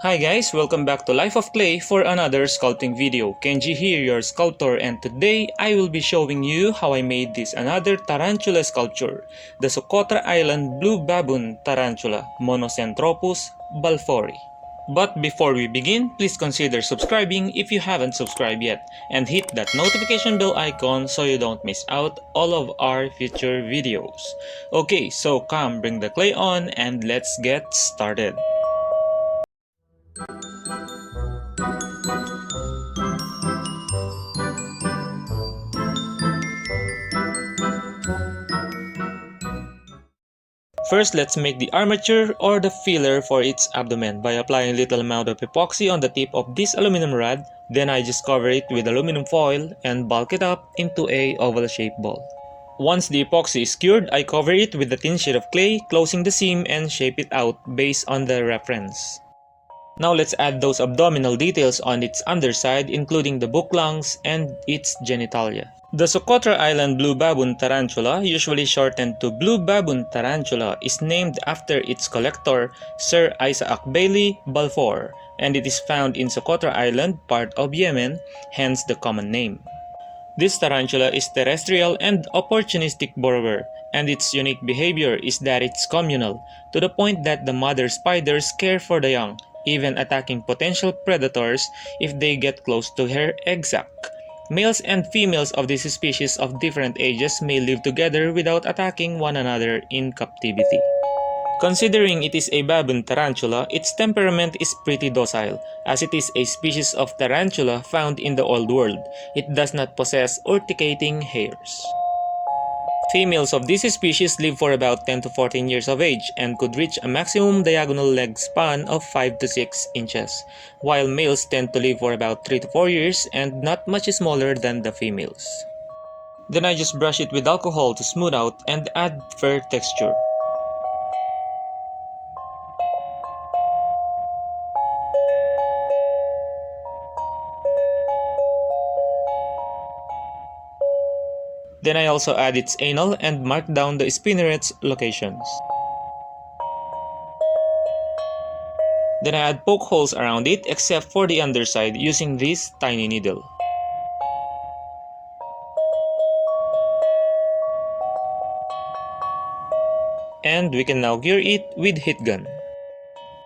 Hi guys, welcome back to Life of Clay for another sculpting video. Kenji here, your sculptor, and today I will be showing you how I made this another tarantula sculpture, the Socotra Island Blue Baboon tarantula, Monocentropus balfouri. But before we begin, please consider subscribing if you haven't subscribed yet, and hit that notification bell icon so you don't miss out all of our future videos. Okay, so come bring the clay on and let's get started. First, let's make the armature or the filler for its abdomen by applying a little amount of epoxy on the tip of this aluminum rod. Then I just cover it with aluminum foil and bulk it up into a oval-shaped ball. Once the epoxy is cured, I cover it with a thin sheet of clay, closing the seam and shape it out based on the reference. Now let's add those abdominal details on its underside, including the book lungs and its genitalia. The Socotra Island Blue Baboon tarantula, usually shortened to Blue Baboon tarantula, is named after its collector, Sir Isaac Bayley Balfour, and it is found in Socotra Island, part of Yemen, hence the common name. This tarantula is terrestrial and opportunistic burrower, and its unique behavior is that it's communal, to the point that the mother spiders care for the young, even attacking potential predators if they get close to her egg sac. Males and females of this species of different ages may live together without attacking one another in captivity. Considering it is a baboon tarantula, its temperament is pretty docile, as it is a species of tarantula found in the Old World. It does not possess urticating hairs. Females of this species live for about 10 to 14 years of age and could reach a maximum diagonal leg span of 5 to 6 inches, while males tend to live for about 3 to 4 years and not much smaller than the females. Then I just brush it with alcohol to smooth out and add fur texture. Then I also add its anal and mark down the spinneret's locations. Then I add poke holes around it except for the underside using this tiny needle. And we can now gear it with heat gun.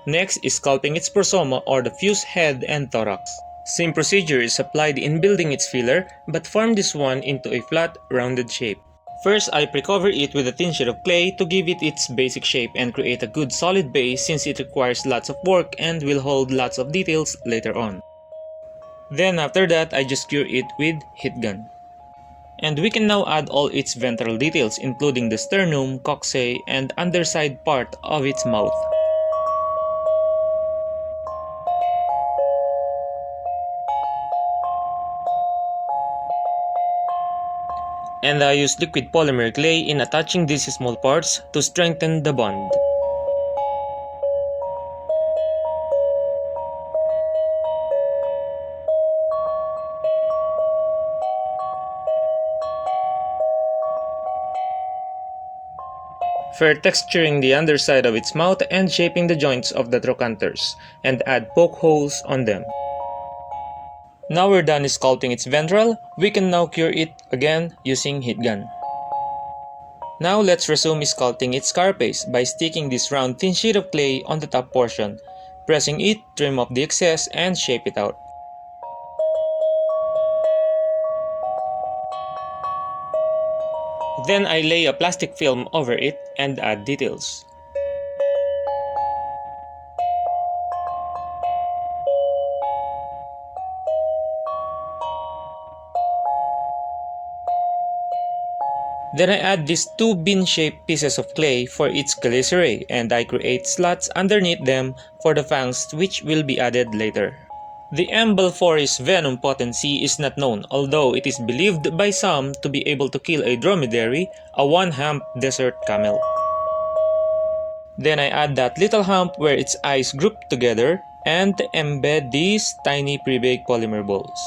Next is sculpting its prosoma or the fused head and thorax. Same procedure is applied in building its filler, but form this one into a flat, rounded shape. First, I pre-cover it with a thin sheet of clay to give it its basic shape and create a good solid base since it requires lots of work and will hold lots of details later on. Then after that, I just cure it with heat gun. And we can now add all its ventral details including the sternum, coccyx, and underside part of its mouth. And I use liquid polymer clay in attaching these small parts to strengthen the bond. First texturing the underside of its mouth and shaping the joints of the trochanters, and add poke holes on them. Now we're done sculpting its ventral, we can now cure it again using heat gun. Now let's resume sculpting its carapace by sticking this round thin sheet of clay on the top portion. Pressing it, trim off the excess and shape it out. Then I lay a plastic film over it and add details. Then I add these two bean-shaped pieces of clay for its chelicerae and I create slots underneath them for the fangs which will be added later. The M. balfouris venom potency is not known, although it is believed by some to be able to kill a dromedary, a one-hump desert camel. Then I add that little hump where its eyes group together and embed these tiny pre-baked polymer balls.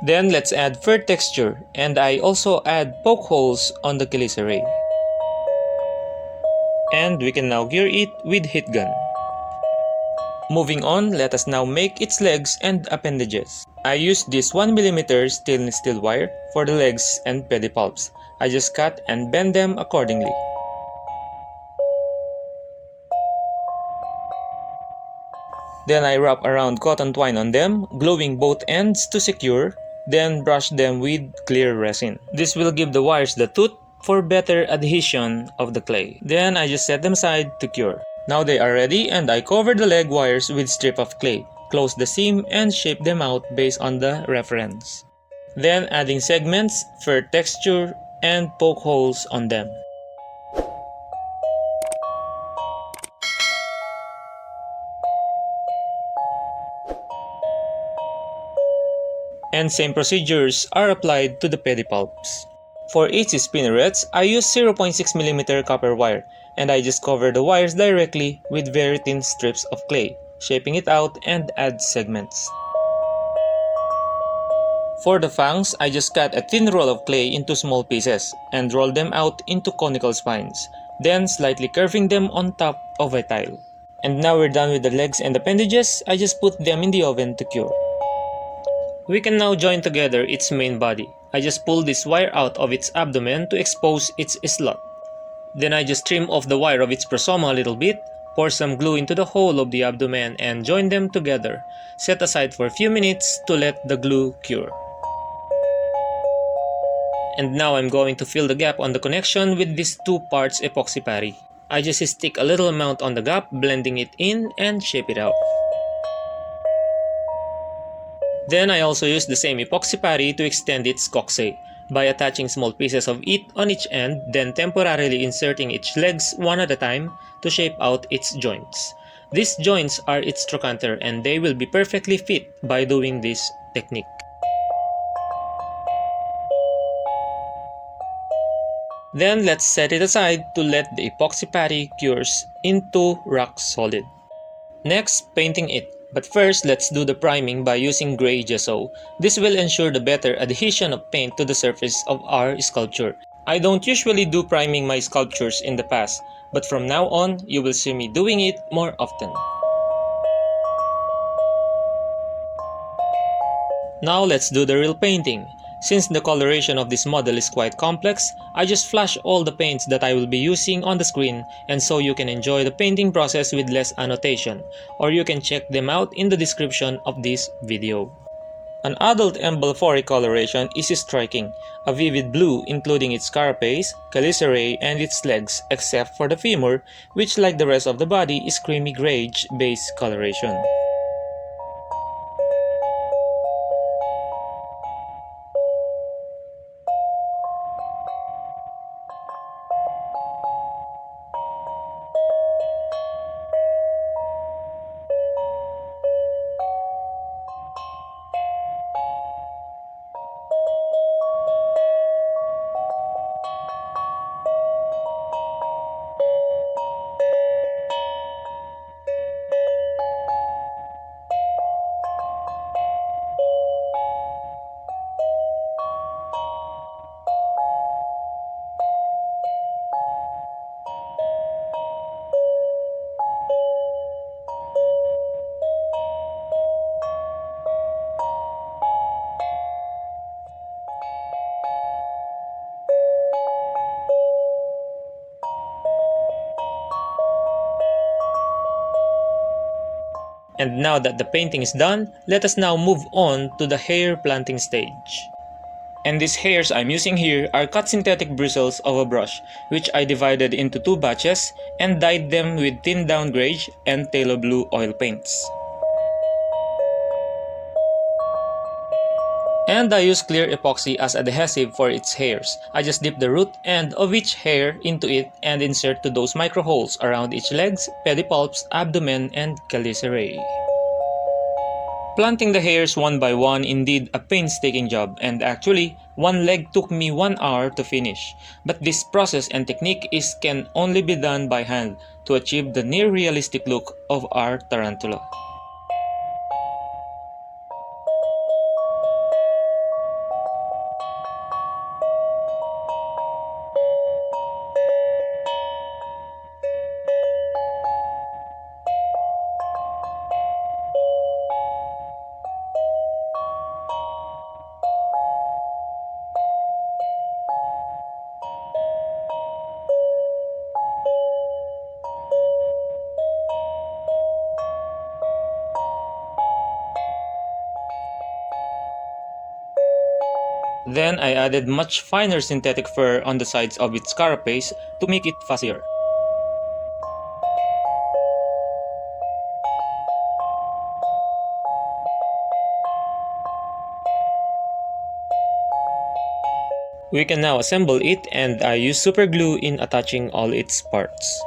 Then let's add fur texture, and I also add poke holes on the chelicerae. And we can now gear it with heat gun. Moving on, let us now make its legs and appendages. I used this 1mm stainless steel wire for the legs and pedipalps. I just cut and bend them accordingly. Then I wrap around cotton twine on them, gluing both ends to secure, then brush them with clear resin. This will give the wires the tooth for better adhesion of the clay. Then I just set them aside to cure. Now they are ready and I cover the leg wires with strip of clay, close the seam and shape them out based on the reference. Then adding segments for texture and poke holes on them. And same procedures are applied to the pedipalps. For each spinnerets, I use 0.6mm copper wire and I just cover the wires directly with very thin strips of clay, shaping it out and add segments. For the fangs, I just cut a thin roll of clay into small pieces and roll them out into conical spines, then slightly curving them on top of a tile. And now we're done with the legs and appendages, I just put them in the oven to cure. We can now join together its main body. I just pull this wire out of its abdomen to expose its slot. Then I just trim off the wire of its prosoma a little bit, pour some glue into the hole of the abdomen and join them together. Set aside for a few minutes to let the glue cure. And now I'm going to fill the gap on the connection with this 2 parts epoxy putty. I just stick a little amount on the gap, blending it in and shape it out. Then I also use the same epoxy putty to extend its coxae by attaching small pieces of it on each end, then temporarily inserting each legs one at a time to shape out its joints. These joints are its trochanter and they will be perfectly fit by doing this technique. Then let's set it aside to let the epoxy putty cures into rock solid. Next, painting it. But first, let's do the priming by using gray gesso. This will ensure the better adhesion of paint to the surface of our sculpture. I don't usually do priming my sculptures in the past, but from now on, you will see me doing it more often. Now let's do the real painting. Since the coloration of this model is quite complex, I just flash all the paints that I will be using on the screen and so you can enjoy the painting process with less annotation, or you can check them out in the description of this video. An adult M. balfouri coloration is striking, a vivid blue including its carapace, chelicerae, and its legs except for the femur, which like the rest of the body is creamy greige base coloration. And now that the painting is done, let us now move on to the hair planting stage. And these hairs I'm using here are cut synthetic bristles of a brush, which I divided into 2 batches and dyed them with thin down greige and phthalo blue oil paints. And I use clear epoxy as adhesive for its hairs. I just dip the root end of each hair into it and insert to those micro holes around each legs, pedipalps, abdomen, and chelicerae. Planting the hairs one by one indeed a painstaking job, and actually, one leg took me 1 hour to finish. But this process and technique can only be done by hand to achieve the near realistic look of our tarantula. Then I added much finer synthetic fur on the sides of its carapace to make it fuzzier. We can now assemble it, and I use super glue in attaching all its parts.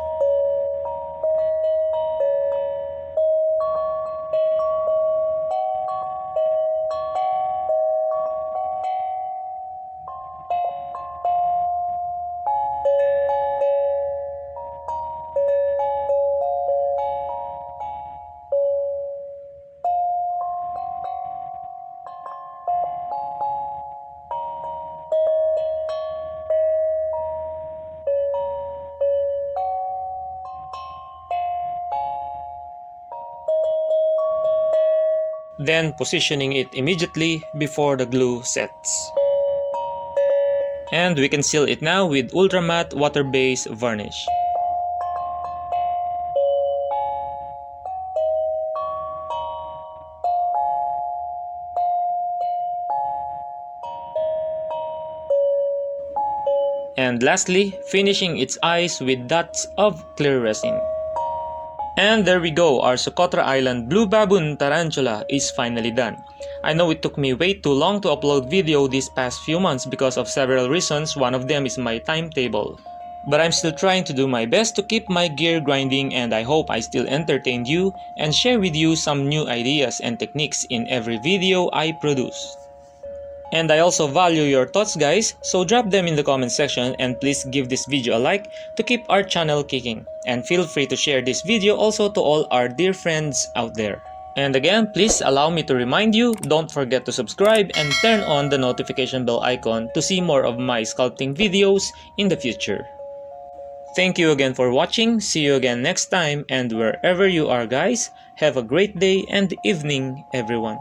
Then positioning it immediately before the glue sets. And we can seal it now with ultra matte water-based varnish. And lastly, finishing its eyes with dots of clear resin. And there we go, our Socotra Island Blue Baboon Tarantula is finally done. I know it took me way too long to upload video these past few months because of several reasons, one of them is my timetable. But I'm still trying to do my best to keep my gear grinding, and I hope I still entertained you and share with you some new ideas and techniques in every video I produce. And I also value your thoughts, guys, so drop them in the comment section, and please give this video a like to keep our channel kicking. And feel free to share this video also to all our dear friends out there. And again, please allow me to remind you, don't forget to subscribe and turn on the notification bell icon to see more of my sculpting videos in the future. Thank you again for watching, see you again next time, and wherever you are, guys, have a great day and evening, everyone.